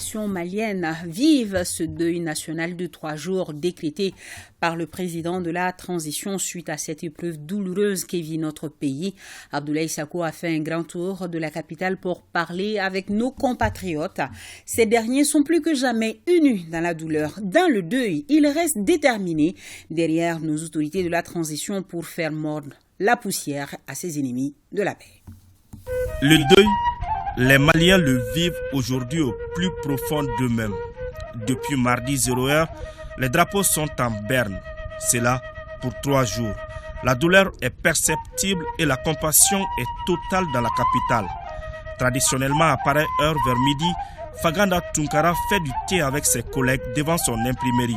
population malienne vive ce deuil national de 3 jours décrété par le président de la transition suite à cette épreuve douloureuse qui vit notre pays. Abdoulaye Sako a fait un grand tour de la capitale pour parler avec nos compatriotes. Ces derniers sont plus que jamais unis dans la douleur, dans le deuil. Ils restent déterminés derrière nos autorités de la transition pour faire mordre la poussière à ses ennemis de la paix. Le deuil, les Maliens le vivent aujourd'hui au plus profond d'eux-mêmes. Depuis mardi 0h, les drapeaux sont en berne. C'est là pour 3 jours. La douleur est perceptible et la compassion est totale dans la capitale. Traditionnellement, à pareille heure vers midi, Faganda Tunkara fait du thé avec ses collègues devant son imprimerie.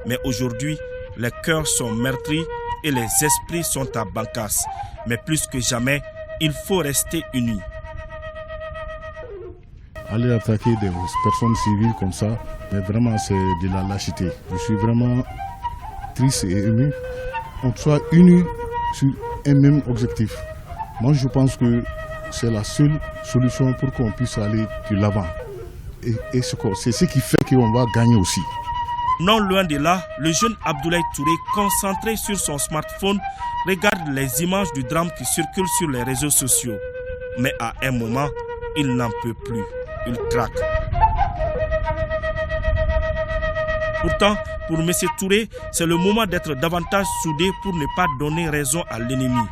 Mais aujourd'hui, les cœurs sont meurtris et les esprits sont à Bankas. Mais plus que jamais, il faut rester unis. Aller attaquer des personnes civiles comme ça, mais vraiment c'est de la lâcheté. Je suis vraiment triste et ému. On soit unis sur un même objectif. Moi je pense que c'est la seule solution pour qu'on puisse aller de l'avant. Et c'est ce qui fait qu'on va gagner aussi. Non loin de là, le jeune Abdoulaye Touré, concentré sur son smartphone, regarde les images du drame qui circulent sur les réseaux sociaux. Mais à un moment, il n'en peut plus. Il craque. Pourtant, pour M. Touré, c'est le moment d'être davantage soudé pour ne pas donner raison à l'ennemi.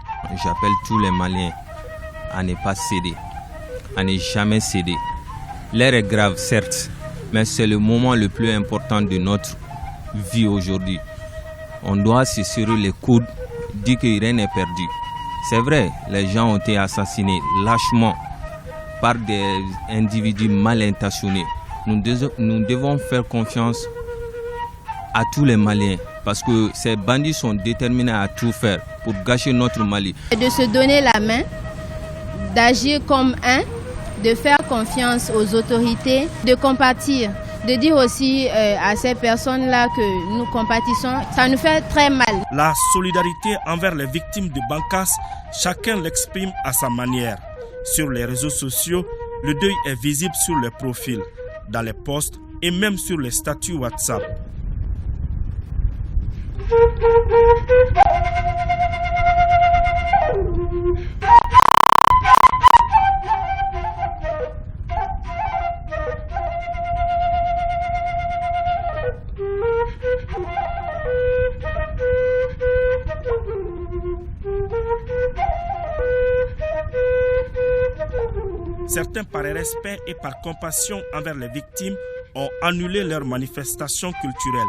J'appelle tous les Maliens à ne pas céder, à ne jamais céder. L'heure est grave, certes, mais c'est le moment le plus important de notre vie aujourd'hui. On doit se serrer les coudes, dire que rien n'est perdu. C'est vrai, les gens ont été assassinés lâchement par des individus mal intentionnés. Nous devons faire confiance à tous les Maliens parce que ces bandits sont déterminés à tout faire pour gâcher notre Mali. De se donner la main, d'agir comme un, de faire confiance aux autorités, de compatir, de dire aussi à ces personnes-là que nous compatissons, ça nous fait très mal. La solidarité envers les victimes de Bankas, chacun l'exprime à sa manière. Sur les réseaux sociaux, le deuil est visible sur les profils, dans les posts et même sur les statuts WhatsApp. Certains, par respect et par compassion envers les victimes, ont annulé leurs manifestations culturelles,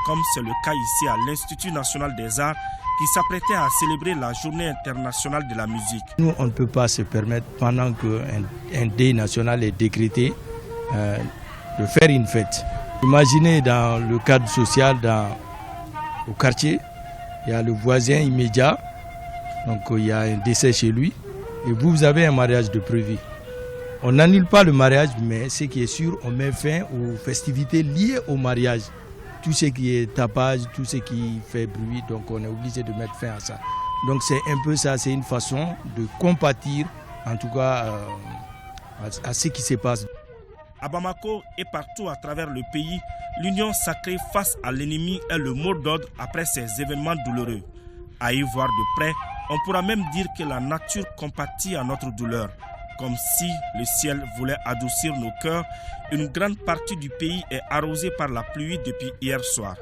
comme c'est le cas ici à l'Institut national des arts, qui s'apprêtait à célébrer la journée internationale de la musique. Nous, on ne peut pas se permettre, pendant qu'un deuil national est décrété, de faire une fête. Imaginez dans le cadre social, au quartier, il y a le voisin immédiat, donc il y a un décès chez lui, et vous avez un mariage de prévu. On n'annule pas le mariage, mais ce qui est sûr, on met fin aux festivités liées au mariage. Tout ce qui est tapage, tout ce qui fait bruit, donc on est obligé de mettre fin à ça. Donc c'est un peu ça, c'est une façon de compatir, en tout cas, à ce qui se passe. À Bamako et partout à travers le pays, l'union sacrée face à l'ennemi est le mot d'ordre après ces événements douloureux. À y voir de près, on pourra même dire que la nature compatit à notre douleur. Comme si le ciel voulait adoucir nos cœurs, une grande partie du pays est arrosée par la pluie depuis hier soir.